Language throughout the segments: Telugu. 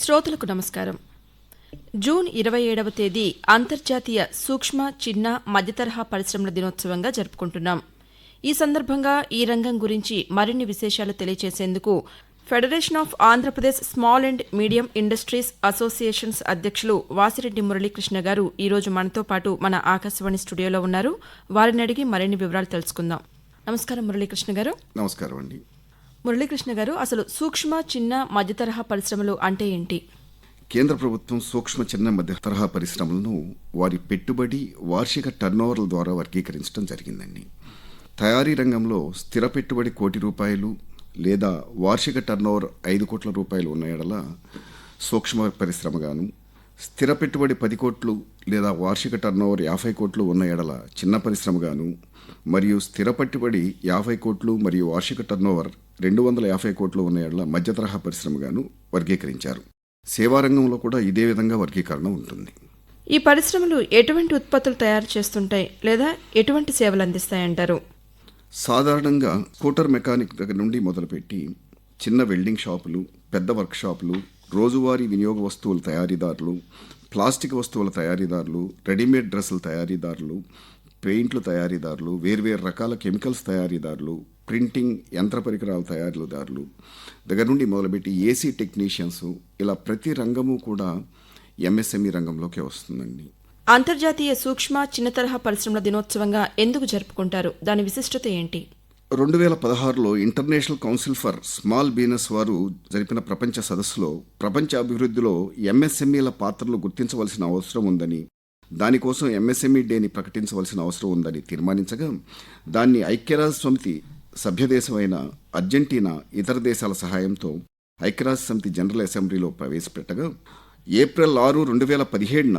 శ్రోతలకు నమస్కారం. జూన్ 27వ తేదీ అంతర్జాతీయ సూక్ష్మ, చిన్న, మధ్యతరహా పరిశ్రమల దినోత్సవంగా జరుపుకుంటున్నాం. ఈ సందర్భంగా ఈ రంగం గురించి మరిన్ని విశేషాలు తెలియజేసేందుకు federation of Andhra Pradesh small and medium industries associations అధ్యక్షులు వాసిరెడ్డి మురళీకృష్ణ గారు ఈరోజు మనతో పాటు మన ఆకాశవాణి స్టూడియోలో ఉన్నారు. వారిని అడిగి మరిన్ని వివరాలు తెలుసుకుందాం. నమస్కారం మురళీకృష్ణ గారు. నమస్కారం అండి. మురళీకృష్ణ గారు, అసలు సూక్ష్మ, చిన్న, మధ్యతరహా పరిశ్రమలు అంటే ఏంటి? కేంద్ర ప్రభుత్వం సూక్ష్మ, చిన్న, మధ్య తరహా పరిశ్రమలను వారి పెట్టుబడి, వార్షిక టర్నోవర్ల ద్వారా వర్గీకరించడం జరిగిందండి. తయారీ రంగంలో స్థిర పెట్టుబడి ₹1,00,00,000 లేదా వార్షిక టర్నోవర్ ₹5,00,00,000 ఉన్న ఎడల సూక్ష్మ పరిశ్రమగాను, స్థిర పెట్టుబడి ₹10,00,00,000 లేదా వార్షిక టర్నోవర్ ₹50,00,00,000 ఉన్న ఎడల చిన్న పరిశ్రమగాను, మరియు స్థిర పెట్టుబడి ₹50,00,00,000 మరియు వార్షిక టర్నోవర్ ₹250,00,00,000 ఉన్న ఎడల మధ్య తరహా పరిశ్రమగాను వర్గీకరించారు. సేవారంగంలో కూడా ఇదే విధంగా వర్గీకరణ ఉంటుంది. ఈ పరిశ్రమలు ఎటువంటి ఉత్పత్తులు తయారు చేస్తుంటాయి లేదా ఎటువంటి సేవలు అందిస్తాయంటారు? సాధారణంగా స్కూటర్ మెకానిక్ దగ్గర నుండి మొదలుపెట్టి చిన్న వెల్డింగ్ షాపులు, పెద్ద వర్క్ షాపులు, రోజువారీ వినియోగ వస్తువుల తయారీదారులు, ప్లాస్టిక్ వస్తువుల తయారీదారులు, రెడీమేడ్ డ్రెస్సుల తయారీదారులు, పెయింట్లు తయారీదారులు, వేర్వేరు రకాల కెమికల్స్ తయారీదారులు, ప్రింటింగ్ యంత్ర పరికరాల తయారీదారులు దగ్గర నుండి మొదలుపెట్టి ఏసీ టెక్నీషియన్స్, ఇలా ప్రతి రంగము కూడా ఎంఎస్ఎంఈ రంగంలోకి వస్తుందండి. అంతర్జాతీయ సూక్ష్మ, చిన్న తరహా పరిశ్రమల దినోత్సవంగా ఎందుకు జరుపుకుంటారు? దాని విశిష్టత ఏంటి? 2016లో international council for small business వారు జరిపిన ప్రపంచ సదస్సులో ప్రపంచ అభివృద్ధిలో ఎంఎస్ఎంఈల పాత్రలు గుర్తించవలసిన అవసరం ఉందని, దానికోసం ఎంఎస్ఎంఈ డేని ప్రకటించవలసిన అవసరం ఉందని తీర్మానించగా, దాన్ని ఐక్యరాజ్య సమితి సభ్యదేశమైన అర్జెంటీనా ఇతర దేశాల సహాయంతో ఐక్యరాజ్య సమితి జనరల్ అసెంబ్లీలో ప్రవేశపెట్టగా, ఏప్రిల్ 6, 2017న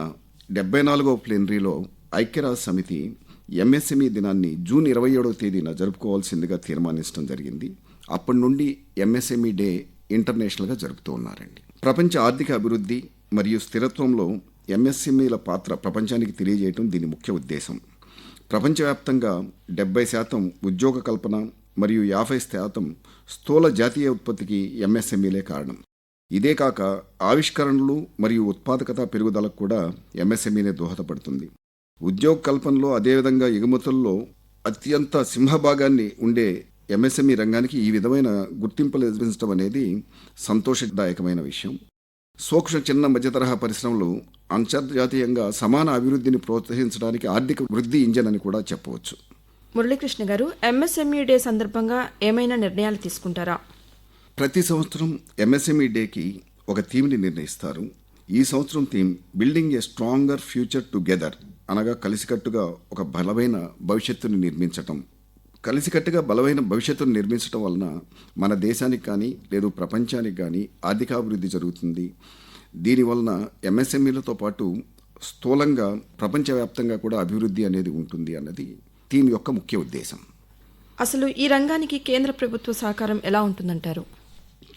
74వ ప్లీనరీలో ఐక్యరాజ్య సమితి ఎంఎస్ఎంఈ దినాన్ని జూన్ 27వ తేదీన జరుపుకోవాల్సిందిగా తీర్మానించడం జరిగింది. అప్పటి నుండి ఎంఎస్ఎంఈ డే ఇంటర్నేషనల్గా జరుపుతూ ఉన్నారండి. ప్రపంచ ఆర్థిక అభివృద్ధి మరియు స్థిరత్వంలో ఎంఎస్ఎంఈల పాత్ర ప్రపంచానికి తెలియజేయడం దీని ముఖ్య ఉద్దేశం. ప్రపంచవ్యాప్తంగా 70% ఉద్యోగ కల్పన మరియు 50% స్థూల జాతీయ ఉత్పత్తికి ఎంఎస్ఎంఈలే కారణం. ఇదే కాక ఆవిష్కరణలు మరియు ఉత్పాదకత పెరుగుదలకు కూడా ఎంఎస్ఎంఈనే దోహదపడుతుంది. ఉద్యోగ కల్పనలో, అదేవిధంగా ఎగుమతుల్లో అత్యంత సింహభాగాన్ని ఉండే ఎంఎస్ఎంఈ రంగానికి ఈ విధమైన గుర్తింపు లభించడం అనేది సంతోషదాయకమైన విషయం. సూక్ష్మ, చిన్న, మధ్య తరహా పరిశ్రమలు అంతర్జాతీయంగా సమాన అభివృద్ధిని ప్రోత్సహించడానికి ఆర్థిక వృద్ధి ఇంజన్ అని కూడా చెప్పవచ్చు. మురళీకృష్ణ గారు, ఎంఎస్ఎంఈ డే సందర్భంగా ఏమైనా నిర్ణయాలు తీసుకుంటారా? ప్రతి సంవత్సరం ఎంఎస్ఎంఈ డేకి ఒక థీమ్ని నిర్ణయిస్తారు. ఈ సంవత్సరం థీమ్ బిల్డింగ్ ఏ స్ట్రాంగర్ ఫ్యూచర్ టుగెదర్, అనగా కలిసికట్టుగా ఒక బలమైన భవిష్యత్తుని నిర్మించటం. కలిసికట్టుగా బలమైన భవిష్యత్తును నిర్మించడం వలన మన దేశానికి కానీ లేదు ప్రపంచానికి కానీ ఆర్థికాభివృద్ధి జరుగుతుంది. దీనివలన ఎంఎస్ఎంఈలతో పాటు స్థూలంగా ప్రపంచవ్యాప్తంగా కూడా అభివృద్ధి అనేది ఉంటుంది అన్నది థీమ్ యొక్క ముఖ్య ఉద్దేశం. అసలు ఈ రంగానికి కేంద్ర ప్రభుత్వ సహకారం ఎలా ఉంటుందంటారు?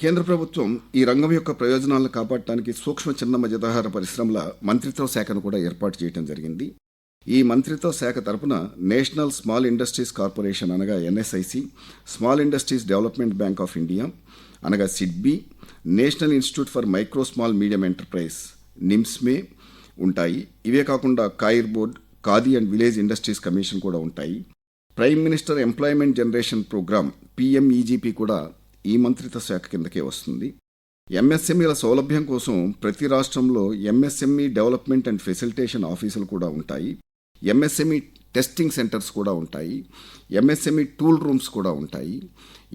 కేంద్ర ప్రభుత్వం ఈ రంగం యొక్క ప్రయోజనాలను కాపాడటానికి సూక్ష్మ, చిన్న, మధ్యతరహా పరిశ్రమల మంత్రిత్వ శాఖను కూడా ఏర్పాటు చేయడం జరిగింది. ఈ మంత్రిత్వ శాఖ తరపున నేషనల్ స్మాల్ ఇండస్ట్రీస్ కార్పొరేషన్ అనగా NSIC, small industries development bank of India అనగా SIDBI, national institute for micro small medium enterprise NIMSME ఉంటాయి. ఇవే కాకుండా coir board, khadi and village industries commission కూడా ఉంటాయి. Prime minister employment generation programme PMEGP కూడా ఈ మంత్రిత్వ శాఖ కిందకే వస్తుంది. ఎంఎస్ఎంఈల సౌలభ్యం కోసం ప్రతి రాష్ట్రంలో ఎంఎస్ఎంఈ డెవలప్మెంట్ అండ్ ఫెసిలిటేషన్ ఆఫీసులు కూడా ఉంటాయి. ఎంఎస్ఎంఈ టెస్టింగ్ సెంటర్స్ కూడా ఉంటాయి. ఎంఎస్ఎంఈ టూల్ రూమ్స్ కూడా ఉంటాయి.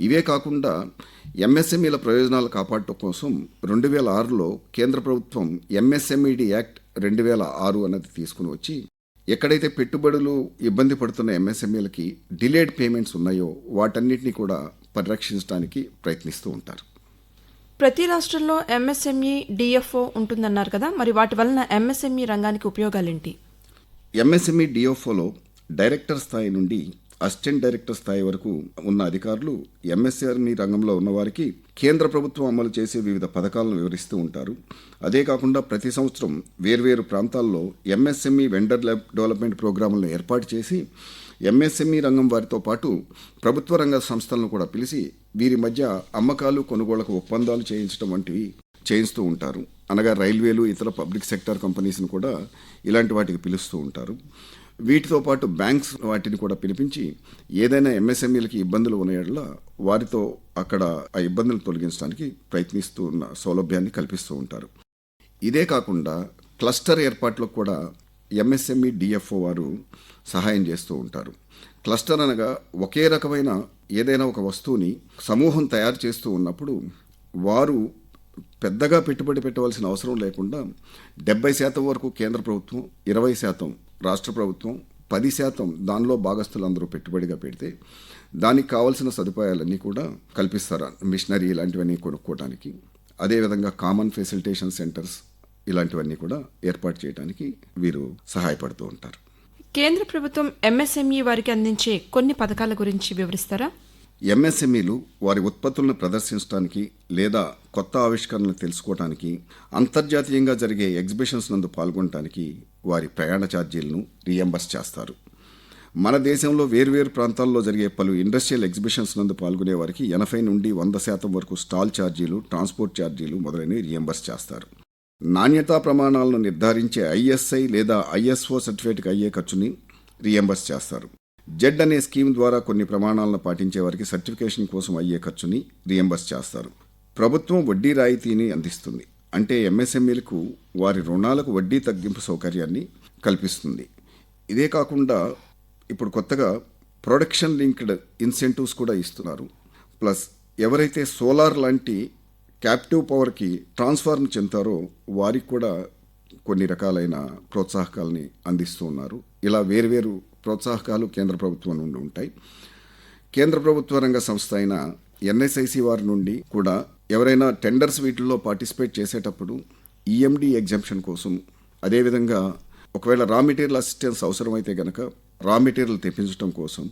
ఇవే కాకుండా ఎంఎస్ఎంఈల ప్రయోజనాలు కాపాడటం కోసం 2006లో కేంద్ర ప్రభుత్వం ఎంఎస్ఎంఈడి యాక్ట్ 2006 అన్నది తీసుకుని వచ్చి, ఎక్కడైతే పెట్టుబడులు ఇబ్బంది పడుతున్న ఎంఎస్ఎంఈలకి డిలేడ్ పేమెంట్స్ ఉన్నాయో వాటన్నిటిని కూడా పరిరక్షించడానికి ప్రయత్నిస్తూ ఉంటారు. ప్రతి రాష్ట్రంలో ఎంఎస్ఎంఈ డిఎఫ్ఓ ఉంటుందన్నారు కదా, మరి వాటి వలన ఎంఎస్ఎంఈ రంగానికి ఉపయోగాలేంటి? ఎంఎస్ఎంఈ డిఎఫ్ఓలో డైరెక్టర్ స్థాయి నుండి అసిస్టెంట్ డైరెక్టర్ స్థాయి వరకు ఉన్న అధికారులు ఎంఎస్ఎంఈ రంగంలో ఉన్నవారికి కేంద్ర ప్రభుత్వం అమలు చేసే వివిధ పథకాలను వివరిస్తూ ఉంటారు. అదే కాకుండా ప్రతి సంవత్సరం వేర్వేరు ప్రాంతాల్లో ఎంఎస్ఎంఈ వెండర్ డెవలప్మెంట్ ప్రోగ్రాములను ఏర్పాటు చేసి ఎంఎస్ఎంఈ రంగం వారితో పాటు ప్రభుత్వ రంగ సంస్థలను కూడా పిలిచి వీరి మధ్య అమ్మకాలు, కొనుగోళ్లకు ఒప్పందాలు చేయించడం వంటివి చేయిస్తూ ఉంటారు. అనగా రైల్వేలు ఇతర పబ్లిక్ సెక్టార్ కంపెనీస్ని కూడా ఇలాంటి వాటికి పిలుస్తూ ఉంటారు. వీటితో పాటు బ్యాంక్స్ వాటిని కూడా పిలిపించి ఏదైనా ఎంఎస్ఎంఈలకి ఇబ్బందులు ఉన్న యెడల వారితో అక్కడ ఆ ఇబ్బందులు తొలగించడానికి ప్రయత్నిస్తూ ఉన్న సౌలభ్యాన్ని కల్పిస్తూ ఉంటారు. ఇదే కాకుండా క్లస్టర్ ఏర్పాట్లో కూడా ఎంఎస్ఎంఈ డిఎఫ్ఓ వారు సహాయం చేస్తూ ఉంటారు. క్లస్టర్ అనగా ఒకే రకమైన ఏదైనా ఒక వస్తువుని సమూహం తయారు చేస్తూ ఉన్నప్పుడు వారు పెద్దగా పెట్టుబడి పెట్టవలసిన అవసరం లేకుండా 70% వరకు కేంద్ర ప్రభుత్వం, 20% రాష్ట్ర ప్రభుత్వం, 10% దానిలో భాగస్తులందరూ పెట్టుబడిగా పెడితే దానికి కావాల్సిన సదుపాయాలన్నీ కూడా కల్పిస్తారు. మిషనరీ ఇలాంటివన్నీ కొనుక్కోవడానికి, అదేవిధంగా కామన్ ఫెసిలిటేషన్ సెంటర్స్ ఇలాంటివన్నీ కూడా ఏర్పాటు చేయడానికి వీరు సహాయపడుతూ ఉంటారు. కేంద్ర ప్రభుత్వం ఎంఎస్ఎంఈ వారికి అందించే కొన్ని పథకాల గురించి వివరిస్తారా? ఎంఎస్ఎంఈలు వారి ఉత్పత్తులను ప్రదర్శించడానికి లేదా కొత్త ఆవిష్కరణలు తెలుసుకోవడానికి, అంతర్జాతీయంగా జరిగే ఎగ్జిబిషన్స్ నందు పాల్గొనడానికి వారి ప్రయాణ ఛార్జీలను రీఎంబర్స్ చేస్తారు. మన దేశంలో వేర్వేరు ప్రాంతాల్లో జరిగే పలు ఇండస్ట్రియల్ ఎగ్జిబిషన్స్ నందు పాల్గొనే వారికి 80 నుండి 100% వరకు స్టాల్ ఛార్జీలు, ట్రాన్స్పోర్ట్ ఛార్జీలు మొదలైనవి రీఎంబర్స్ చేస్తారు. నాణ్యతా ప్రమాణాలను నిర్ధారించే ఐఎస్ఐ లేదా ఐఎస్ఓ సర్టిఫికేట్కి అయ్యే ఖర్చుని రీఎంబర్స్ చేస్తారు. జెడ్ అనే స్కీమ్ ద్వారా కొన్ని ప్రమాణాలను పాటించే వారికి సర్టిఫికేషన్ కోసం అయ్యే ఖర్చుని రీఎంబర్స్ చేస్తారు. ప్రభుత్వం వడ్డీ రాయితీని అందిస్తుంది. అంటే ఎంఎస్ఎంఈలకు వారి రుణాలకు వడ్డీ తగ్గింపు సౌకర్యాన్ని కల్పిస్తుంది. ఇదే కాకుండా ఇప్పుడు కొత్తగా ప్రొడక్షన్ లింక్డ్ ఇన్సెంటివ్స్ కూడా ఇస్తున్నారు. ప్లస్ ఎవరైతే సోలార్ లాంటి క్యాప్టివ్ పవర్కి ట్రాన్స్ఫార్మ్ చెందుతారో వారికి కూడా కొన్ని రకాలైన ప్రోత్సాహకాలని అందిస్తూ ఉన్నారు. ఇలా వేర్వేరు ప్రోత్సాహకాలు కేంద్ర ప్రభుత్వం నుండి ఉంటాయి. కేంద్ర ప్రభుత్వ రంగ సంస్థ అయిన ఎన్ఎస్ఐసి వారి నుండి కూడా ఎవరైనా టెండర్స్ వీటిల్లో పార్టిసిపేట్ చేసేటప్పుడు ఈఎండి ఎగ్జంప్షన్ కోసం, అదేవిధంగా ఒకవేళ రా మెటీరియల్ అసిస్టెన్స్ అవసరమైతే గనక రా మెటీరియల్ తెప్పించడం కోసం,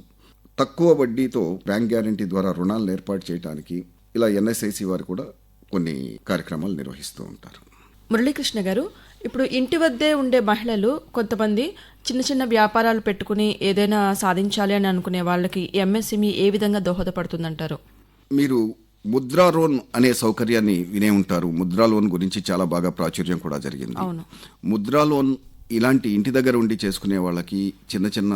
తక్కువ వడ్డీతో బ్యాంక్ గ్యారంటీ ద్వారా రుణాలను ఏర్పాటు చేయడానికి ఇలా ఎన్ఎస్ఐసి వారు కూడా కొన్ని కార్యక్రమాలు నిర్వహిస్తూ ఉంటారు. మురళీకృష్ణ గారు, ఇప్పుడు ఇంటి వద్దే ఉండే మహిళలు కొంతమంది చిన్న చిన్న వ్యాపారాలు పెట్టుకుని ఏదైనా సాధించాలి అని అనుకునే వాళ్ళకి ఎంఎస్ఎంఈ ఏ విధంగా దోహదపడుతుందంటారు? మీరు ముద్రా లోన్ అనే సౌకర్యాన్ని వినే ఉంటారు. ముద్రా లోన్ గురించి చాలా బాగా ప్రాచుర్యం కూడా జరిగింది. అవును. ముద్రా లోన్ ఇలాంటి ఇంటి దగ్గర ఉండి చేసుకునే వాళ్ళకి, చిన్న చిన్న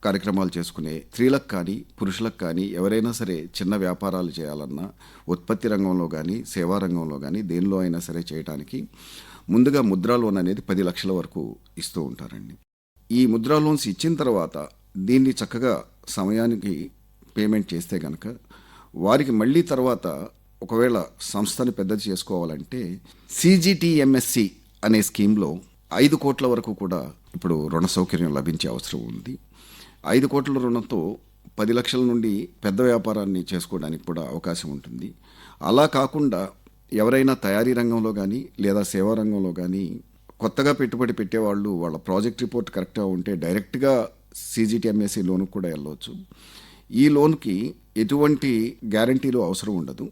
కార్యక్రమాలు చేసుకునే స్త్రీలకు కానీ పురుషులకు కానీ ఎవరైనా సరే చిన్న వ్యాపారాలు చేయాలన్నా, ఉత్పత్తి రంగంలో కానీ సేవా రంగంలో కానీ దేనిలో అయినా సరే చేయడానికి ముందుగా ముద్రా లోన్ అనేది 10 లక్షల వరకు ఇస్తూ ఉంటారండి. ఈ ముద్రా లోన్స్ ఇచ్చిన తర్వాత దీన్ని చక్కగా సమయానికి పేమెంట్ చేస్తే కనుక వారికి మళ్ళీ తర్వాత ఒకవేళ సంస్థని పెద్దది చేసుకోవాలంటే సిజిటిఎంఎస్సి అనే స్కీమ్లో 5 కోట్ల వరకు కూడా ఇప్పుడు రుణ సౌకర్యం లభించే అవసరం ఉంది. 5 కోట్ల రుణంతో 10 లక్షల నుండి పెద్ద వ్యాపారాన్ని చేసుకోవడానికి కూడా అవకాశం ఉంటుంది. అలా కాకుండా ఎవరైనా తయారీ రంగంలో కానీ లేదా సేవా రంగంలో కానీ కొత్తగా పెట్టుబడి పెట్టేవాళ్ళు వాళ్ళ ప్రాజెక్ట్ రిపోర్ట్ కరెక్ట్గా ఉంటే డైరెక్ట్గా సిజిటిఎంఎస్సి లోన్కి కూడా వెళ్ళవచ్చు. ఈ లోన్కి ఎటువంటి గ్యారంటీలు అవసరం ఉండదు.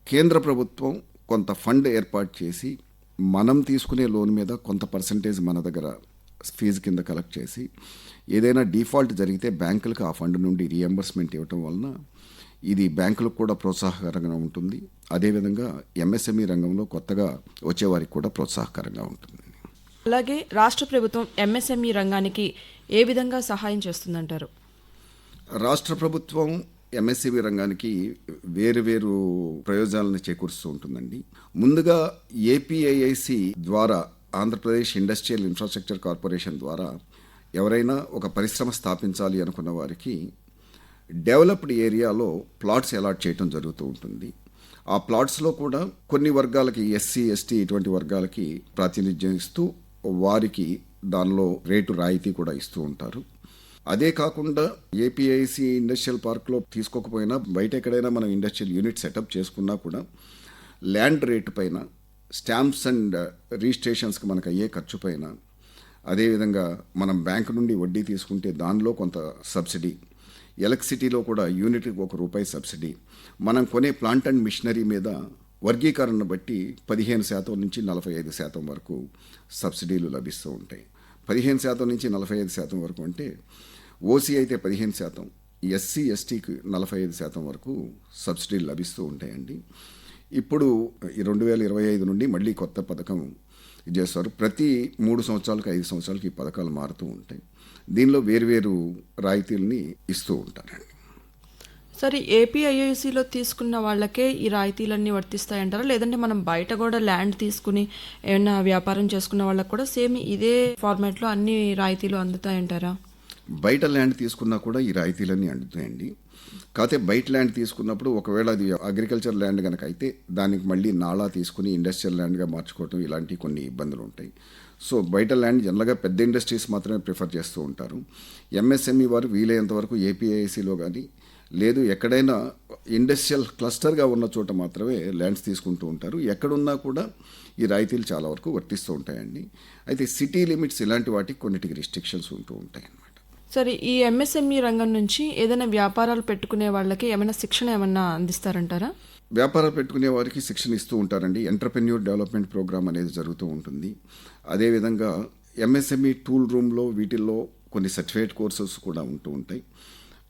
కేంద్ర ప్రభుత్వం కొంత ఫండ్ ఏర్పాటు చేసి మనం తీసుకునే లోన్ మీద కొంత పర్సంటేజ్ మన దగ్గర ఫీజు కింద కలెక్ట్ చేసి ఏదైనా డిఫాల్ట్ జరిగితే బ్యాంకులకు ఆ ఫండ్ నుండి రీఎంబర్స్మెంట్ ఇవ్వటం వలన ఇది బ్యాంకులకు కూడా ప్రోత్సాహకరంగా ఉంటుంది. అదేవిధంగా ఎంఎస్ఎంఈ రంగంలో కొత్తగా వచ్చేవారికి కూడా ప్రోత్సాహకరంగా ఉంటుంది. అలాగే రాష్ట్ర ప్రభుత్వం ఎంఎస్ఎంఈ రంగానికి ఏ విధంగా సహాయం చేస్తుందంటారు? రాష్ట్ర ప్రభుత్వం ఎంఎస్ఎంఈ రంగానికి వేరు ప్రయోజనాలను చేకూరుస్తూ ఉంటుందండి. ముందుగా ఏపీఐఐసి ద్వారా, ఆంధ్రప్రదేశ్ ఇండస్ట్రియల్ ఇన్ఫ్రాస్ట్రక్చర్ కార్పొరేషన్ ద్వారా ఎవరైనా ఒక పరిశ్రమ స్థాపించాలి అనుకున్న వారికి డెవలప్డ్ ఏరియాలో ప్లాట్స్ అలాట్ చేయడం జరుగుతూ ఉంటుంది. ఆ ప్లాట్స్లో కూడా కొన్ని వర్గాలకి, ఎస్సీ ఎస్టీ ఇటువంటి వర్గాలకి ప్రాతినిధ్యం ఇస్తూ వారికి దానిలో రేటు రాయితీ కూడా ఇస్తూ ఉంటారు. అదే కాకుండా ఏపీఐసి ఇండస్ట్రియల్ పార్క్లో తీసుకోకపోయినా బయట ఎక్కడైనా మనం ఇండస్ట్రియల్ యూనిట్ సెటప్ చేసుకున్నా కూడా ల్యాండ్ రేటు పైన, స్టాంప్స్ అండ్ రిజిస్ట్రేషన్స్కి మనకు అయ్యే ఖర్చు పైన, అదేవిధంగా మనం బ్యాంకు నుండి వడ్డీ తీసుకుంటే దానిలో కొంత సబ్సిడీ, ఎలక్ట్రిసిటీలో కూడా యూనిట్కి ₹1 సబ్సిడీ, మనం కొనే ప్లాంట్ అండ్ మిషనరీ మీద వర్గీకరణను బట్టి 15% నుంచి 45% వరకు సబ్సిడీలు లభిస్తూ ఉంటాయి. 15% నుంచి 45% వరకు అంటే ఓసీ అయితే 15%, ఎస్సీ ఎస్టీకి 45% వరకు సబ్సిడీలు లభిస్తూ ఉంటాయండి. ఇప్పుడు ఈ 2025 నుండి మళ్ళీ కొత్త పథకం ఇది చేస్తారు. ప్రతి 3 సంవత్సరాలకు 5 సంవత్సరాలకి ఈ పథకాలు మారుతూ ఉంటాయి. దీనిలో వేరువేరు రాయితీలని ఇస్తూ ఉంటారండి. సరే, ఏపీఐఐసిలో తీసుకున్న వాళ్ళకే ఈ రాయితీలన్నీ వర్తిస్తాయంటారా, లేదంటే మనం బయట కూడా ల్యాండ్ తీసుకుని ఏమైనా వ్యాపారం చేసుకున్న వాళ్ళకి కూడా సేమ్ ఇదే ఫార్మాట్లో అన్ని రాయితీలు అందుతాయంటారా? బయట ల్యాండ్ తీసుకున్నా కూడా ఈ రాయితీలన్నీ అందుతాయండి. కాకపోతే బయట ల్యాండ్ తీసుకున్నప్పుడు ఒకవేళ అది అగ్రికల్చర్ ల్యాండ్ కనుక అయితే దానికి మళ్ళీ నాలా తీసుకుని ఇండస్ట్రియల్ ల్యాండ్గా మార్చుకోవటం ఇలాంటి కొన్ని ఇబ్బందులు ఉంటాయి. సో బయట ల్యాండ్ జనరల్గా పెద్ద ఇండస్ట్రీస్ మాత్రమే ప్రిఫర్ చేస్తూ ఉంటారు. ఎంఎస్ఎంఈ వారు వీలైనంత వరకు ఏపీఐఐసిలో కానీ లేదు ఎక్కడైనా ఇండస్ట్రియల్ క్లస్టర్గా ఉన్న చోట మాత్రమే ల్యాండ్స్ తీసుకుంటూ ఉంటారు. ఎక్కడున్నా కూడా ఈ రాయితీలు చాలా వరకు వర్తిస్తూ ఉంటాయండి. అయితే సిటీ లిమిట్స్ ఇలాంటి వాటికి కొన్నిటికి రిస్ట్రిక్షన్స్ ఉంటూ ఉంటాయి అన్నమాట. సరే, ఈ ఎంఎస్ఎంఈ రంగం నుంచి ఏదైనా వ్యాపారాలు పెట్టుకునే వాళ్ళకి ఏమైనా శిక్షణ ఏమన్నా అందిస్తారంటారా? వ్యాపారాలు పెట్టుకునే వారికి శిక్షణ ఇస్తూ ఉంటారండి. ఎంటర్‌ప్రెన్యూర్ డెవలప్మెంట్ ప్రోగ్రామ్ అనేది జరుగుతూ ఉంటుంది. అదేవిధంగా ఎంఎస్ఎంఈ టూల్ రూమ్లో వీటిల్లో కొన్ని సర్టిఫికేట్ కోర్సెస్ కూడా ఉంటూ ఉంటాయి.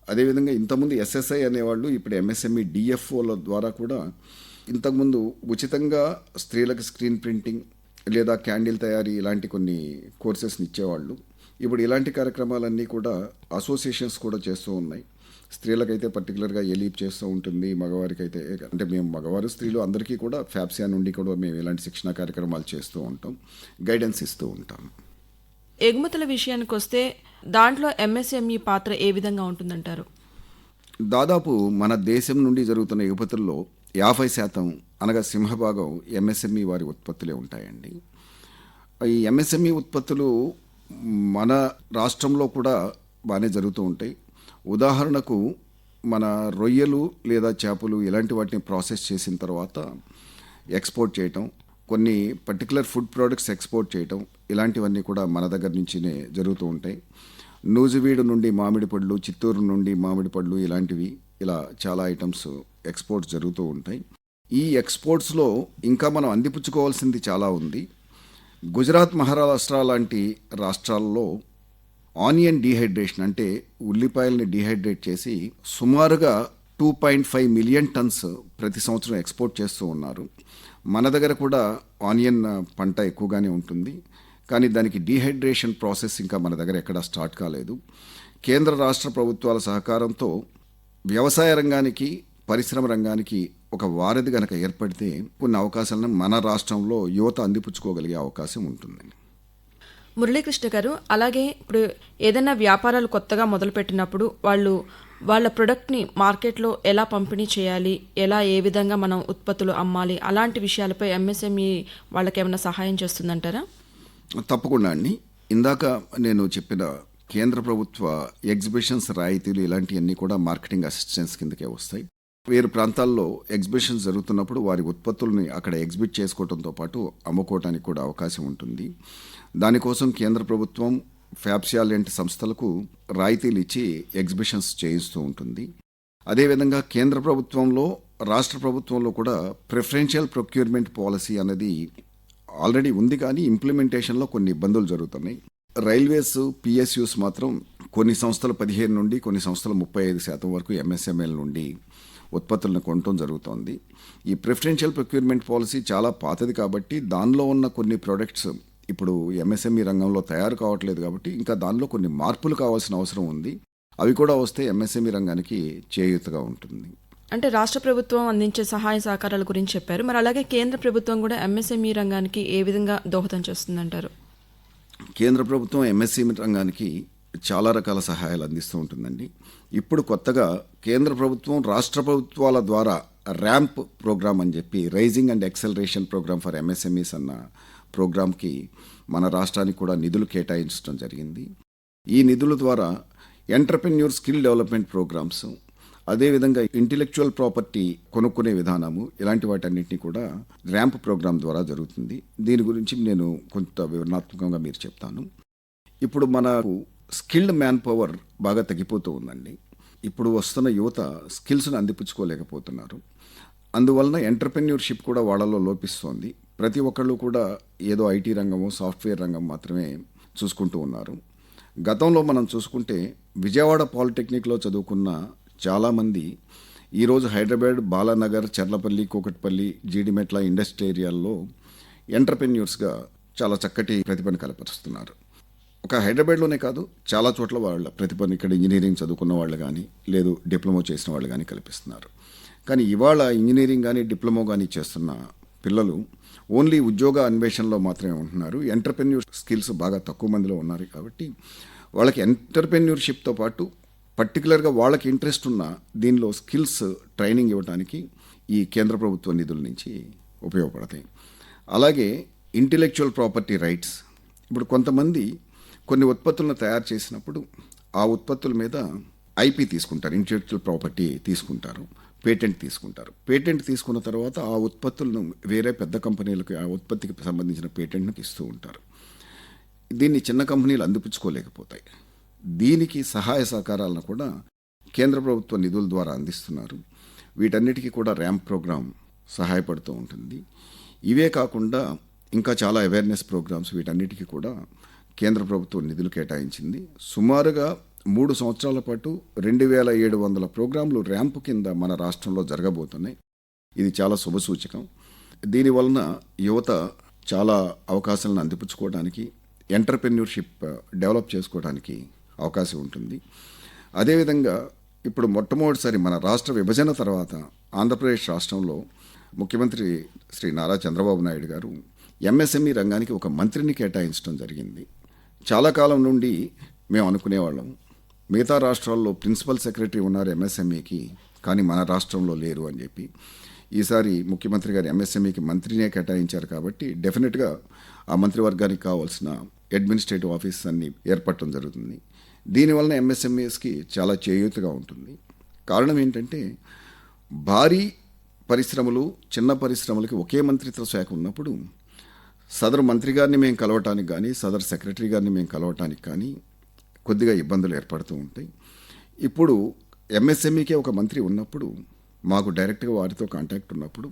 అదేవిధంగా ఇంతకుముందు ఎస్ఎస్ఐ అనేవాళ్ళు ఇప్పుడు ఎంఎస్ఎంఈ డిఎఫ్ఓల ద్వారా కూడా ఇంతకుముందు ఉచితంగా స్త్రీలకు స్క్రీన్ ప్రింటింగ్ లేదా క్యాండిల్ తయారీ ఇలాంటి కొన్ని కోర్సెస్ని ఇచ్చేవాళ్ళు. ఇప్పుడు ఇలాంటి కార్యక్రమాలన్నీ కూడా అసోసియేషన్స్ కూడా చేస్తూ ఉన్నాయి. స్త్రీలకైతే పర్టికులర్గా ఎలీప్ చేస్తూ ఉంటుంది, మగవారికి అయితే అంటే మేము మగవారు స్త్రీలు అందరికీ కూడా ఫ్యాప్సియా నుండి కూడా మేము ఇలాంటి శిక్షణ కార్యక్రమాలు చేస్తూ ఉంటాం, గైడెన్స్ ఇస్తూ ఉంటాం. ఎగుమతుల విషయానికి వస్తే దాంట్లో ఎంఎస్ఎంఈ పాత్ర ఏ విధంగా ఉంటుందంటారు? దాదాపు మన దేశం నుండి జరుగుతున్న ఎగుమతుల్లో 50% అనగా సింహభాగం ఎంఎస్ఎంఈ వారి ఉత్పత్తులే ఉంటాయండి. ఈ ఎంఎస్ఎంఈ ఉత్పత్తులు మన రాష్ట్రంలో కూడా బాగానే జరుగుతూ ఉంటాయి. ఉదాహరణకు మన రొయ్యలు లేదా చేపలు ఇలాంటి వాటిని ప్రాసెస్ చేసిన తర్వాత ఎక్స్పోర్ట్ చేయటం, కొన్ని పర్టికులర్ ఫుడ్ ప్రోడక్ట్స్ ఎక్స్పోర్ట్ చేయటం ఇలాంటివన్నీ కూడా మన దగ్గర నుంచినే జరుగుతూ ఉంటాయి. నూజివీడు నుండి మామిడి పళ్ళు, చిత్తూరు నుండి మామిడి పళ్ళు ఇలాంటివి ఇలా చాలా ఐటమ్స్ ఎక్స్పోర్ట్స్ జరుగుతూ ఉంటాయి. ఈ ఎక్స్పోర్ట్స్లో ఇంకా మనం అందిపుచ్చుకోవాల్సింది చాలా ఉంది. గుజరాత్, మహారాష్ట్ర లాంటి రాష్ట్రాల్లో ఆనియన్ డీహైడ్రేషన్ అంటే ఉల్లిపాయల్ని డీహైడ్రేట్ చేసి సుమారుగా 2.5 మిలియన్ టన్స్ ప్రతి సంవత్సరం ఎక్స్పోర్ట్ చేస్తూ ఉన్నారు. మన దగ్గర కూడా ఆనియన్ పంట ఎక్కువగానే ఉంటుంది, కానీ దానికి డీహైడ్రేషన్ ప్రాసెస్ ఇంకా మన దగ్గర ఎక్కడా స్టార్ట్ కాలేదు. కేంద్ర రాష్ట్ర ప్రభుత్వాల సహకారంతో వ్యవసాయ రంగానికి, పరిశ్రమ రంగానికి ఒక వారధి గనక ఏర్పడితే కొన్ని అవకాశాలను మన రాష్ట్రంలో యువత అందిపుచ్చుకోగలిగే అవకాశం ఉంటుందండి. మురళీకృష్ణ గారు, అలాగే ఇప్పుడు ఏదైనా వ్యాపారాలు కొత్తగా మొదలుపెట్టినప్పుడు వాళ్ళ ప్రొడక్ట్ని మార్కెట్లో ఎలా పంపిణీ చేయాలి, ఏ విధంగా మనం ఉత్పత్తులు అమ్మాలి, అలాంటి విషయాలపై ఎంఎస్ఎంఈ వాళ్ళకి ఏమైనా సహాయం చేస్తుందంటారా? తప్పకుండా అండి. ఇందాక నేను చెప్పిన కేంద్ర ప్రభుత్వ ఎగ్జిబిషన్స్ రాయితీలు ఇలాంటివన్నీ కూడా మార్కెటింగ్ అసిస్టెన్స్ కిందకే వస్తాయి. వేరు ప్రాంతాల్లో ఎగ్జిబిషన్స్ జరుగుతున్నప్పుడు వారి ఉత్పత్తుల్ని అక్కడ ఎగ్జిబిట్ చేసుకోవడంతో పాటు అమ్ముకోవడానికి కూడా అవకాశం ఉంటుంది. దానికోసం కేంద్ర ప్రభుత్వం ఫ్యాప్సియా లాంటి సంస్థలకు రాయితీలు ఇచ్చి ఎగ్జిబిషన్స్ చేయిస్తూ ఉంటుంది. అదేవిధంగా కేంద్ర ప్రభుత్వంలో, రాష్ట్ర ప్రభుత్వంలో కూడా ప్రిఫరెన్షియల్ ప్రొక్యూర్మెంట్ పాలసీ అనేది ఆల్రెడీ ఉంది, కానీ ఇంప్లిమెంటేషన్లో కొన్ని ఇబ్బందులు జరుగుతున్నాయి. రైల్వేస్, పిఎస్యూస్ మాత్రం కొన్ని సంస్థలు 15 నుండి కొన్ని సంస్థలు 35% వరకు ఎంఎస్ఎంఎల్ నుండి ఉత్పత్తులను కొనటం జరుగుతోంది. ఈ ప్రిఫరెన్షియల్ ప్రొక్యూర్మెంట్ పాలసీ చాలా పాతది కాబట్టి దానిలో ఉన్న కొన్ని ప్రొడక్ట్స్ ఇప్పుడు ఎంఎస్ఎంఈ రంగంలో తయారు కావట్లేదు కాబట్టి ఇంకా దానిలో కొన్ని మార్పులు కావాల్సిన అవసరం ఉంది. అవి కూడా వస్తే ఎంఎస్ఎంఈ రంగానికి చేయూతగా ఉంటుంది. అంటే రాష్ట్ర ప్రభుత్వం అందించే సహాయ సహకారాల గురించి చెప్పారు, మరి అలాగే కేంద్ర ప్రభుత్వం కూడా ఎంఎస్ఎంఈ రంగానికి ఏ విధంగా దోహదం చేస్తుందంటారు? కేంద్ర ప్రభుత్వం ఎంఎస్ఎంఈ రంగానికి చాలా రకాల సహాయాలు అందిస్తూ ఉంటుందండి. ఇప్పుడు కొత్తగా కేంద్ర ప్రభుత్వం రాష్ట్ర ప్రభుత్వాల ద్వారా ర్యాంప్ ప్రోగ్రామ్ అని చెప్పి raising and acceleration programme for MSMEs అన్న ప్రోగ్రామ్కి మన రాష్ట్రానికి కూడా నిధులు కేటాయించడం జరిగింది. ఈ నిధుల ద్వారా ఎంటర్‌ప్రెన్యూర్ స్కిల్ డెవలప్మెంట్ ప్రోగ్రామ్స్, అదేవిధంగా ఇంటెలెక్చువల్ ప్రాపర్టీ కొనుక్కునే విధానము ఇలాంటి వాటన్నిటిని కూడా ర్యాంప్ ప్రోగ్రామ్ ద్వారా జరుగుతుంది. దీని గురించి నేను కొంత వివరణాత్మకంగా మీరు చెప్తాను. ఇప్పుడు మనకు స్కిల్డ్ మ్యాన్ పవర్ బాగా తగ్గిపోతూ ఉందండి. ఇప్పుడు వస్తున్న యువత స్కిల్స్ను అందిపుచ్చుకోలేకపోతున్నారు. అందువలన ఎంటర్‌ప్రెన్యూర్‌షిప్ కూడా వాళ్ళలో లోపిస్తోంది. ప్రతి ఒక్కళ్ళు కూడా ఏదో ఐటీ రంగము, సాఫ్ట్వేర్ రంగం మాత్రమే చూసుకుంటూ ఉన్నారు. గతంలో మనం చూసుకుంటే విజయవాడ పాలిటెక్నిక్లో చదువుకున్న చాలామంది ఈరోజు హైదరాబాద్, బాలానగర్, చర్లపల్లి, కూకట్పల్లి, జీడిమెట్ల ఇండస్ట్రీ ఏరియాల్లో ఎంటర్ప్రెన్యూర్స్గా చాలా చక్కటి ప్రతిభను కనపరుస్తున్నారు. ఒక హైదరాబాద్లోనే కాదు, చాలా చోట్ల వాళ్ళ ప్రతిభను ఇక్కడ ఇంజనీరింగ్ చదువుకున్న వాళ్ళు కానీ, లేదు డిప్లొమా చేసిన వాళ్ళు కానీ కల్పిస్తున్నారు. కానీ ఇవాళ ఇంజనీరింగ్ కానీ డిప్లొమా కానీ చేస్తున్న పిల్లలు ఓన్లీ ఉద్యోగ అన్వేషణలో మాత్రమే ఉంటున్నారు. ఎంటర్ప్రెన్యూర్ స్కిల్స్ బాగా తక్కువ మందిలో ఉన్నారు. కాబట్టి వాళ్ళకి ఎంటర్ప్రెన్యూర్షిప్తో పాటు పర్టికులర్గా వాళ్ళకి ఇంట్రెస్ట్ ఉన్న దీనిలో స్కిల్స్ ట్రైనింగ్ ఇవ్వడానికి ఈ కేంద్ర ప్రభుత్వ నిధుల నుంచి ఉపయోగపడతాయి. అలాగే ఇంటెలెక్చువల్ ప్రాపర్టీ రైట్స్. ఇప్పుడు కొంతమంది కొన్ని ఉత్పత్తులను తయారు చేసినప్పుడు ఆ ఉత్పత్తుల మీద ఐపీ తీసుకుంటారు, ఇంటెలెక్చువల్ ప్రాపర్టీ తీసుకుంటారు, పేటెంట్ తీసుకుంటారు. పేటెంట్ తీసుకున్న తర్వాత ఆ ఉత్పత్తులను వేరే పెద్ద కంపెనీలకు ఆ ఉత్పత్తికి సంబంధించిన పేటెంట్ను ఇస్తూ ఉంటారు. దీన్ని చిన్న కంపెనీలు అందిపుచ్చుకోలేకపోతాయి. దీనికి సహాయ సహకారాలను కూడా కేంద్ర ప్రభుత్వ నిధుల ద్వారా అందిస్తున్నారు. వీటన్నిటికీ కూడా ర్యాంప్ ప్రోగ్రాం సహాయపడుతూ ఉంటుంది. ఇవే కాకుండా ఇంకా చాలా అవేర్నెస్ ప్రోగ్రామ్స్ వీటన్నిటికీ కూడా కేంద్ర ప్రభుత్వం నిధులు కేటాయించింది. సుమారుగా 3 సంవత్సరాల పాటు 2700 ప్రోగ్రాంలు ర్యాంప్ కింద మన రాష్ట్రంలో జరగబోతున్నాయి. ఇది చాలా శుభసూచకం. దీనివలన యువత చాలా అవకాశాలను అందిపుచ్చుకోవడానికి, ఎంటర్ప్రెన్యూర్షిప్ డెవలప్ చేసుకోవడానికి అవకాశం ఉంటుంది. అదేవిధంగా ఇప్పుడు మొట్టమొదటిసారి మన రాష్ట్ర విభజన తర్వాత ఆంధ్రప్రదేశ్ రాష్ట్రంలో ముఖ్యమంత్రి శ్రీ నారా చంద్రబాబు నాయుడు గారు ఎంఎస్ఎంఈ రంగానికి ఒక మంత్రిని కేటాయించడం జరిగింది. చాలా కాలం నుండి మేము అనుకునేవాళ్ళం, మిగతా రాష్ట్రాల్లో ప్రిన్సిపల్ సెక్రటరీ ఉన్నారు ఎంఎస్ఎంఈకి, కానీ మన రాష్ట్రంలో లేరు అని చెప్పి. ఈసారి ముఖ్యమంత్రి గారు ఎంఎస్ఎంఈకి మంత్రినే కేటాయించారు కాబట్టి డెఫినెట్గా ఆ మంత్రివర్గానికి కావాల్సిన అడ్మినిస్ట్రేటివ్ ఆఫీసెస్ అన్ని ఏర్పడటం జరుగుతుంది. దీనివలన ఎంఎస్ఎంఈస్కి చాలా చేయూతగా ఉంటుంది. కారణం ఏంటంటే భారీ పరిశ్రమలు, చిన్న పరిశ్రమలకి ఒకే మంత్రిత్వ శాఖ ఉన్నప్పుడు సదరు మంత్రి గారిని మేము కలవటానికి కానీ, సదరు సెక్రటరీ గారిని మేము కలవటానికి కానీ కొద్దిగా ఇబ్బందులు ఏర్పడుతూ ఉంటాయి. ఇప్పుడు ఎంఎస్ఎంఈకే ఒక మంత్రి ఉన్నప్పుడు, మాకు డైరెక్ట్గా వారితో కాంటాక్ట్ ఉన్నప్పుడు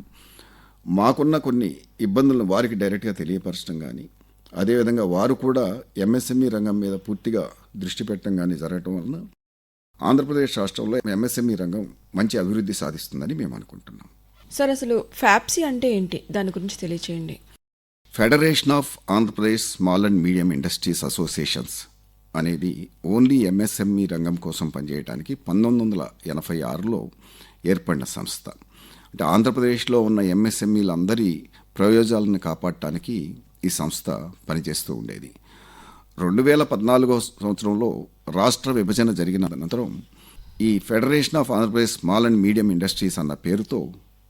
మాకున్న కొన్ని ఇబ్బందులను వారికి డైరెక్ట్గా తెలియపరచడం కానీ, అదేవిధంగా వారు కూడా ఎంఎస్ఎంఈ రంగం మీద పూర్తిగా దృష్టి పెట్టడం కానీ జరగటం వలన ఆంధ్రప్రదేశ్ రాష్ట్రంలో ఎంఎస్ఎంఈ రంగం మంచి అభివృద్ధి సాధిస్తుందని మేము అనుకుంటున్నాం. సార్, అసలు ఫ్యాప్సీ అంటే ఏంటి? దాని గురించి తెలియచేయండి. Federation of Andhra Pradesh small and medium industries associations అనేది ఓన్లీ ఎంఎస్ఎంఈ రంగం కోసం పనిచేయడానికి 1986లో ఏర్పడిన సంస్థ. అంటే ఆంధ్రప్రదేశ్లో ఉన్న ఎంఎస్ఎంఈలందరి ప్రయోజనాలను కాపాడటానికి ఈ సంస్థ పనిచేస్తూ ఉండేది. 2014 సంవత్సరంలో రాష్ట్ర విభజన జరిగిన అనంతరం ఈ federation of Andhra Pradesh small and medium industries అన్న పేరుతో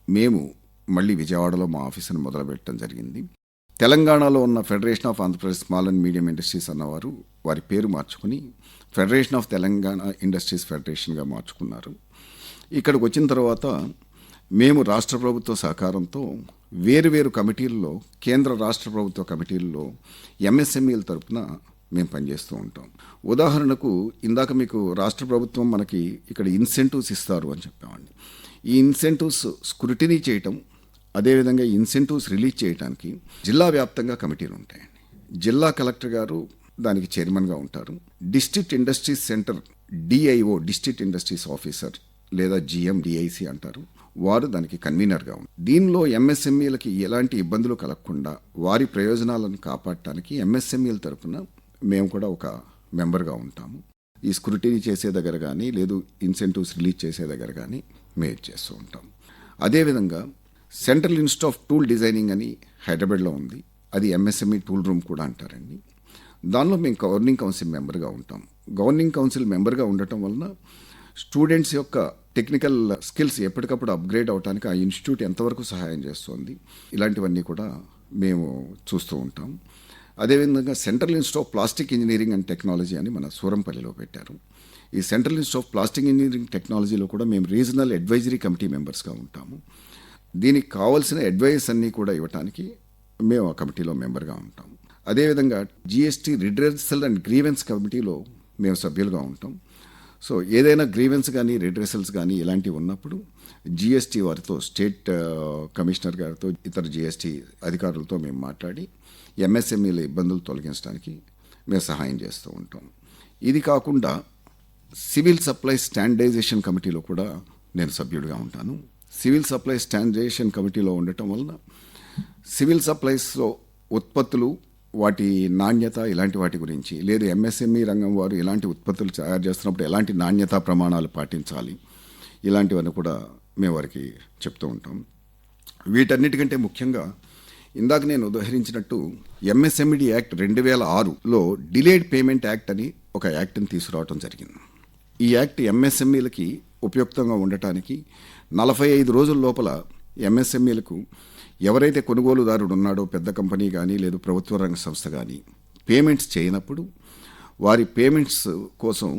మేము మళ్ళీ విజయవాడలో మా ఆఫీసును మొదలుపెట్టడం జరిగింది. తెలంగాణలో ఉన్న federation of Andhra Pradesh small and medium industries అన్నవారు వారి పేరు మార్చుకుని ఫెడరేషన్ ఆఫ్ తెలంగాణ ఇండస్ట్రీస్ ఫెడరేషన్గా మార్చుకున్నారు. ఇక్కడికి వచ్చిన తర్వాత మేము రాష్ట్ర ప్రభుత్వ సహకారంతో వేరువేరు కమిటీల్లో, కేంద్ర రాష్ట్ర ప్రభుత్వ కమిటీల్లో ఎంఎస్ఎంఈల తరపున మేము పనిచేస్తూ ఉంటాం. ఉదాహరణకు ఇందాక మీకు రాష్ట్ర ప్రభుత్వం మనకి ఇక్కడ ఇన్సెంటివ్స్ ఇస్తారు అని చెప్పామండి. ఈ ఇన్సెంటివ్స్ స్క్రూటినీ చేయటం, అదేవిధంగా ఇన్సెంటివ్స్ రిలీజ్ చేయడానికి జిల్లా వ్యాప్తంగా కమిటీలు ఉంటాయండి. జిల్లా కలెక్టర్ గారు దానికి చైర్మన్గా ఉంటారు. District industries centre DIO, district industries officer లేదా జిఎండిఐసి అంటారు, వారు దానికి కన్వీనర్గా ఉంటారు. దీనిలో ఎంఎస్ఎంఈలకి ఎలాంటి ఇబ్బందులు కలగకుండా వారి ప్రయోజనాలను కాపాడటానికి ఎంఎస్ఎంఈల తరఫున మేము కూడా ఒక మెంబర్గా ఉంటాము. ఈ స్క్రూటినీ చేసే దగ్గర కానీ, లేదు ఇన్సెంటివ్స్ రిలీజ్ చేసే దగ్గర కానీ మేము చేస్తూ ఉంటాం. అదేవిధంగా central institute of tool designing అని హైదరాబాద్లో ఉంది. అది ఎంఎస్ఎంఈ టూల్ రూమ్ కూడా అంటారండి. దానిలో మేము గవర్నింగ్ కౌన్సిల్ మెంబర్గా ఉంటాం. గవర్నింగ్ కౌన్సిల్ మెంబర్గా ఉండటం వలన స్టూడెంట్స్ యొక్క టెక్నికల్ స్కిల్స్ ఎప్పటికప్పుడు అప్గ్రేడ్ అవడానికి ఆ ఇన్స్టిట్యూట్ ఎంతవరకు సహాయం చేస్తుంది, ఇలాంటివన్నీ కూడా మేము చూస్తూ ఉంటాం. అదేవిధంగా central institute of plastic engineering and technology అని మన సూరంపల్లిలో పెట్టారు. ఈ central institute of plastic engineering టెక్నాలజీలో కూడా మేము రీజనల్ అడ్వైజరీ కమిటీ మెంబర్స్గా ఉంటాము. దీనికి కావాల్సిన అడ్వైస్ అన్నీ కూడా ఇవ్వడానికి మేము ఆ కమిటీలో మెంబర్గా ఉంటాం. అదేవిధంగా జిఎస్టీ రిడ్రెసల్ అండ్ గ్రీవెన్స్ కమిటీలో మేము సభ్యులుగా ఉంటాం. సో ఏదైనా గ్రీవెన్స్ కానీ, రిడ్రెసల్స్ కానీ ఇలాంటివి ఉన్నప్పుడు జిఎస్టీ వారితో, స్టేట్ కమిషనర్ గారితో, ఇతర జిఎస్టీ అధికారులతో మేము మాట్లాడి ఎంఎస్ఎంఈల ఇబ్బందులు తొలగించడానికి మేము సహాయం చేస్తూ ఉంటాం. ఇది కాకుండా సివిల్ సప్లైస్ స్టాండర్డైజేషన్ కమిటీలో కూడా నేను సభ్యుడిగా ఉంటాను. సివిల్ సప్లైస్ స్టాండర్డైజేషన్ కమిటీలో ఉండటం వలన సివిల్ సప్లైస్లో ఉత్పత్తులు, వాటి నాణ్యత, ఇలాంటి వాటి గురించి, లేదు ఎంఎస్ఎంఈ రంగం వారు ఇలాంటి ఉత్పత్తులు తయారు చేస్తున్నప్పుడు ఎలాంటి నాణ్యతా ప్రమాణాలు పాటించాలి, ఇలాంటివన్నీ కూడా మేము వారికి చెప్తూ ఉంటాం. వీటన్నిటికంటే ముఖ్యంగా ఇందాక నేను ఉదహరించినట్టు ఎంఎస్ఎంఈడి యాక్ట్ 2006లో డిలేడ్ పేమెంట్ యాక్ట్ అని ఒక యాక్ట్ని తీసుకురావడం జరిగింది. ఈ యాక్ట్ ఎంఎస్ఎంఈలకి ఉపయుక్తంగా ఉండటానికి 45 రోజుల లోపల ఎంఎస్ఎంఈలకు ఎవరైతే కొనుగోలుదారుడు ఉన్నాడో, పెద్ద కంపెనీ కానీ లేదు ప్రభుత్వ రంగ సంస్థ కానీ పేమెంట్స్ చేయనప్పుడు వారి పేమెంట్స్ కోసం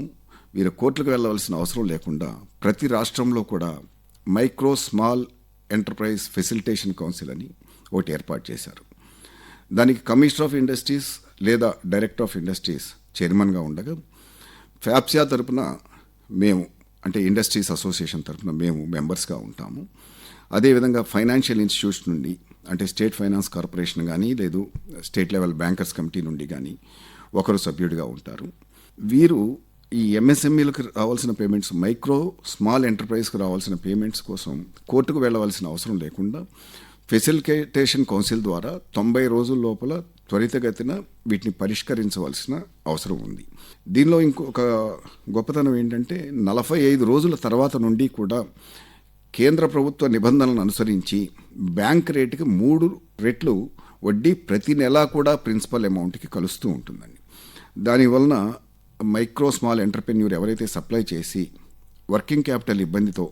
వీరు కోర్టులకు వెళ్ళవలసిన అవసరం లేకుండా ప్రతి రాష్ట్రంలో కూడా micro small enterprise facilitation council అని ఒకటి ఏర్పాటు చేశారు. దానికి కమిషనర్ ఆఫ్ ఇండస్ట్రీస్ లేదా డైరెక్టర్ ఆఫ్ ఇండస్ట్రీస్ చైర్మన్గా ఉండగా, ఫ్యాప్సియా తరపున మేము, అంటే ఇండస్ట్రీస్ అసోసియేషన్ తరపున మేము మెంబర్స్గా ఉంటాము. అదేవిధంగా ఫైనాన్షియల్ ఇన్స్టిట్యూషన్ నుండి, అంటే స్టేట్ ఫైనాన్స్ కార్పొరేషన్ కానీ లేదు స్టేట్ లెవెల్ బ్యాంకర్స్ కమిటీ నుండి కానీ ఒకరు సభ్యుడిగా ఉంటారు. వీరు ఈ ఎంఎస్ఎంఈలకు రావాల్సిన పేమెంట్స్, మైక్రో స్మాల్ ఎంటర్ప్రైజ్కి రావాల్సిన పేమెంట్స్ కోసం కోర్టుకు వెళ్ళవలసిన అవసరం లేకుండా ఫెసిలిటేషన్ కౌన్సిల్ ద్వారా 90 రోజుల లోపల త్వరితగతిన వీటిని పరిష్కరించవలసిన అవసరం ఉంది. దీనిలో ఇంకొక గొప్పతనం ఏంటంటే 45 రోజుల తర్వాత నుండి కూడా కేంద్ర ప్రభుత్వ నిబంధనలను అనుసరించి బ్యాంక్ రేటుకి 3 రెట్లు వడ్డీ ప్రతి నెలా కూడా ప్రిన్సిపల్ అమౌంట్కి కలుస్తూ ఉంటుందండి. దానివలన మైక్రో స్మాల్ ఎంటర్ప్రెన్యూర్ ఎవరైతే సప్లై చేసి వర్కింగ్ క్యాపిటల్ ఇబ్బందితో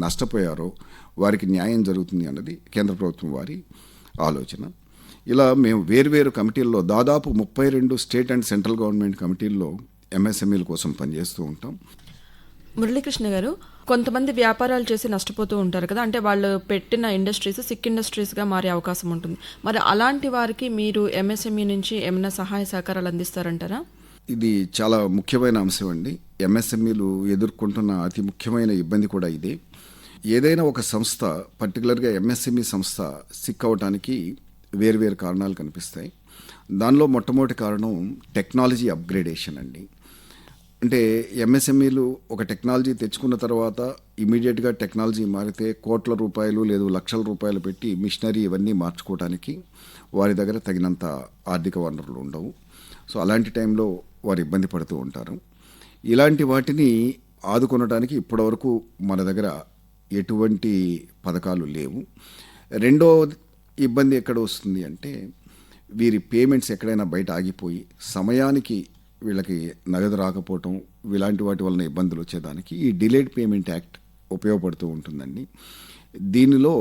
నష్టపోయారో వారికి న్యాయం జరుగుతుంది అన్నది కేంద్ర ప్రభుత్వం వారి ఆలోచన. ఇలా మేము వేర్వేరు కమిటీల్లో దాదాపు 32 స్టేట్ అండ్ సెంట్రల్ గవర్నమెంట్ కమిటీల్లో ఎంఎస్ఎంఈల కోసం పనిచేస్తూ ఉంటాం. మురళీకృష్ణ గారు, కొంతమంది వ్యాపారాలు చేసి నష్టపోతూ ఉంటారు కదా, అంటే వాళ్ళు పెట్టిన ఇండస్ట్రీస్ సిక్ ఇండస్ట్రీస్గా మారే అవకాశం ఉంటుంది. మరి అలాంటి వారికి మీరు ఎంఎస్ఎంఈ నుంచి ఏమైనా సహాయ సహకారాలు అందిస్తారంటారా? ఇది చాలా ముఖ్యమైన అంశం అండి. ఎంఎస్ఎంఈలు ఎదుర్కొంటున్న అతి ముఖ్యమైన ఇబ్బంది కూడా ఇదే. ఏదైనా ఒక సంస్థ, పర్టికులర్గా ఎంఎస్ఎంఈ సంస్థ సిక్ అవడానికి వేరువేరు కారణాలు కనిపిస్తాయి. దానిలో మొట్టమొదటి కారణం టెక్నాలజీ అప్గ్రేడేషన్ అండి. అంటే ఎంఎస్ఎంఈలు ఒక టెక్నాలజీ తెచ్చుకున్న తర్వాత ఇమీడియట్గా టెక్నాలజీ మారితే కోట్ల రూపాయలు లేదు లక్షల రూపాయలు పెట్టి మిషనరీ ఇవన్నీ మార్చుకోవడానికి వారి దగ్గర తగినంత ఆర్థిక వనరులు ఉండవు. సో అలాంటి టైంలో వారు ఇబ్బంది పడుతూ ఉంటారు. ఇలాంటి వాటిని ఆదుకొనడానికి ఇప్పటివరకు మన దగ్గర ఎటువంటి పథకాలు లేవు. రెండో ఇబ్బంది ఎక్కడ వస్తుంది అంటే, వీరి పేమెంట్స్ ఎక్కడైనా బయట ఆగిపోయి సమయానికి వీళ్ళకి నగదు రాకపోవటం, ఇలాంటి వాటి వలన ఇబ్బందులు వచ్చేదానికి ఈ డిలేడ్ పేమెంట్ యాక్ట్ ఉపయోగపడుతూ ఉంటుందండి. దీనిలో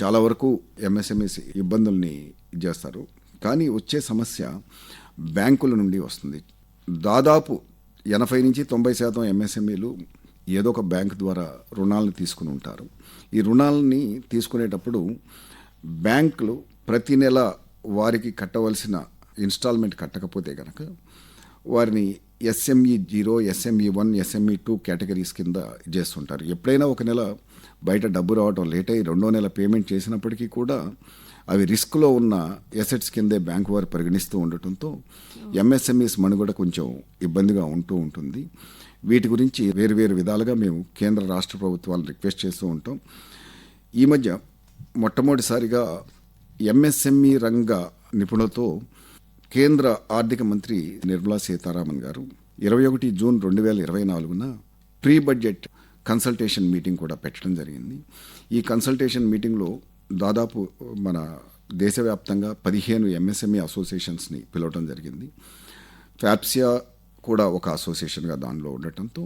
చాలా వరకు ఎంఎస్ఎంఈస్ ఇబ్బందుల్ని చేస్తారు. కానీ వచ్చే సమస్య బ్యాంకుల నుండి వస్తుంది. దాదాపు 80-90% ఎంఎస్ఎంఈలు ఏదో ఒక బ్యాంక్ ద్వారా రుణాలను తీసుకుని ఉంటారు. ఈ రుణాలని తీసుకునేటప్పుడు బ్యాంకులు ప్రతి నెల వారికి కట్టవలసిన ఇన్స్టాల్మెంట్ కట్టకపోతే కనుక వారిని ఎస్ఎంఈ 0, ఎస్ఎంఈ 1, ఎస్ఎంఈ 2 కేటగిరీస్ కింద చేస్తుంటారు. ఎప్పుడైనా ఒక నెల బయట డబ్బు రావడం లేట్ అయ్యి 2వ నెల పేమెంట్ చేసినప్పటికీ కూడా అవి రిస్క్లో ఉన్న ఎసెట్స్ కిందే బ్యాంకు వారు పరిగణిస్తూ ఉండటంతో ఎంఎస్ఎంఈస్ మనుగడ కొంచెం ఇబ్బందిగా ఉంటూ ఉంటుంది. వీటి గురించి వేరు విధాలుగా మేము కేంద్ర రాష్ట్ర ప్రభుత్వాలను రిక్వెస్ట్ చేస్తూ ఉంటాం. ఈ మధ్య మొట్టమొదటిసారిగా ఎంఎస్ఎంఈ రంగ నిపుణులతో కేంద్ర ఆర్థిక మంత్రి నిర్మలా సీతారామన్ గారు 21 June 2024 pre budget consultation meeting కూడా పెట్టడం జరిగింది. ఈ కన్సల్టేషన్ మీటింగ్లో దాదాపు మన దేశవ్యాప్తంగా 15 ఎంఎస్ఎంఈ అసోసియేషన్స్ని పిలవడం జరిగింది. ఫ్యాప్సియా కూడా ఒక అసోసియేషన్గా దానిలో ఉండటంతో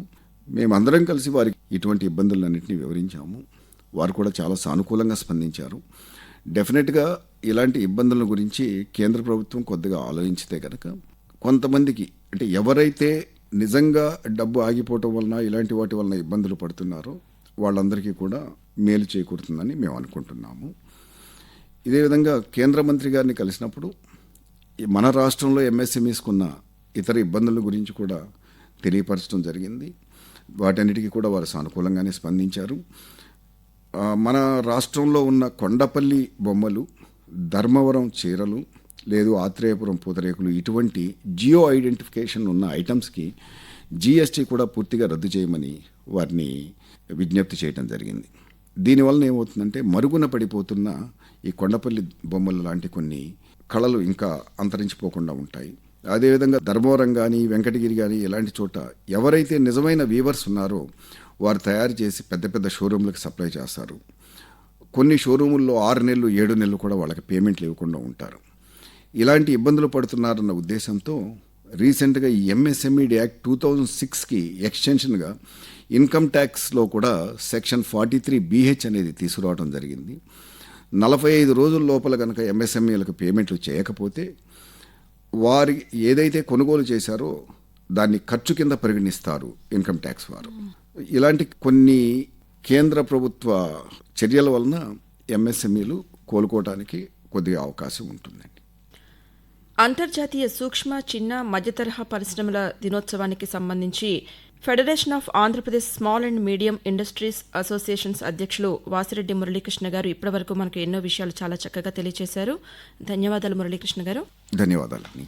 మేమందరం కలిసి వారికి ఇటువంటి ఇబ్బందులన్నింటినీ వివరించాము. వారు కూడా చాలా సానుకూలంగా స్పందించారు. డెఫినెట్గా ఇలాంటి ఇబ్బందుల గురించి కేంద్ర ప్రభుత్వం కొద్దిగా ఆలోచించితే కనుక కొంతమందికి, అంటే ఎవరైతే నిజంగా డబ్బు ఆగిపోవటం వలన ఇలాంటి వాటి వలన ఇబ్బందులు పడుతున్నారో వాళ్ళందరికీ కూడా మేలు చేకూరుతుందని మేము అనుకుంటున్నాము. ఇదే విధంగా కేంద్ర మంత్రి గారిని కలిసినప్పుడు మన రాష్ట్రంలో ఎంఎస్ఎంఈస్కున్న ఇతర ఇబ్బందుల గురించి కూడా తెలియపరచడం జరిగింది. వాటన్నిటికీ కూడా వారు సానుకూలంగానే స్పందించారు. మన రాష్ట్రంలో ఉన్న కొండపల్లి బొమ్మలు, ధర్మవరం చీరలు, లేదు ఆత్రేయపురం పూతరేకులు, ఇటువంటి జియో ఐడెంటిఫికేషన్ ఉన్న ఐటమ్స్కి జీఎస్టీ కూడా పూర్తిగా రద్దు చేయమని వారిని విజ్ఞప్తి చేయడం జరిగింది. దీనివల్ల ఏమవుతుందంటే మరుగున పడిపోతున్న ఈ కొండపల్లి బొమ్మలు లాంటి కొన్ని కళలు ఇంకా అంతరించిపోకుండా ఉంటాయి. అదేవిధంగా ధర్మవరం కానీ వెంకటగిరి కానీ ఇలాంటి చోట ఎవరైతే నిజమైన వీవర్స్ ఉన్నారో వారు తయారు చేసి పెద్ద పెద్ద షోరూంలకు సప్లై చేస్తారు. కొన్ని షోరూముల్లో 6 నెలలు 7 నెలలు కూడా వాళ్ళకి పేమెంట్లు ఇవ్వకుండా ఉంటారు. ఇలాంటి ఇబ్బందులు పడుతున్నారన్న ఉద్దేశంతో రీసెంట్గా ఈ ఎంఎస్ఎంఈడి యాక్ట్ 2006కి ఎక్స్టెన్షన్గా ఇన్కమ్ ట్యాక్స్లో కూడా సెక్షన్ 43BH అనేది తీసుకురావడం జరిగింది. 45 రోజుల లోపల కనుక ఎంఎస్ఎంఈలకు పేమెంట్లు చేయకపోతే వారి ఏదైతే కొనుగోలు చేశారో దాన్ని ఖర్చు కింద పరిగణిస్తారు ఇన్కమ్ ట్యాక్స్ వారు. ఇలాంటి కొన్ని కేంద్ర ప్రభుత్వ చర్యల వలన ఎంఎస్ఎంఈలు కోలుకోవడానికి కొద్దిగా అవకాశం ఉంటుందండి. అంతర్జాతీయ సూక్ష్మ, చిన్న, మధ్యతరహా పరిశ్రమల దినోత్సవానికి సంబంధించి federation of Andhra Pradesh small and medium industries associations అధ్యక్షులు వాసిరెడ్డి మురళీకృష్ణ గారు ఇప్పటివరకు మనకు ఎన్నో విషయాలు చాలా చక్కగా తెలియజేశారు. ధన్యవాదాలు మురళీకృష్ణ గారు. ధన్యవాదాలండి.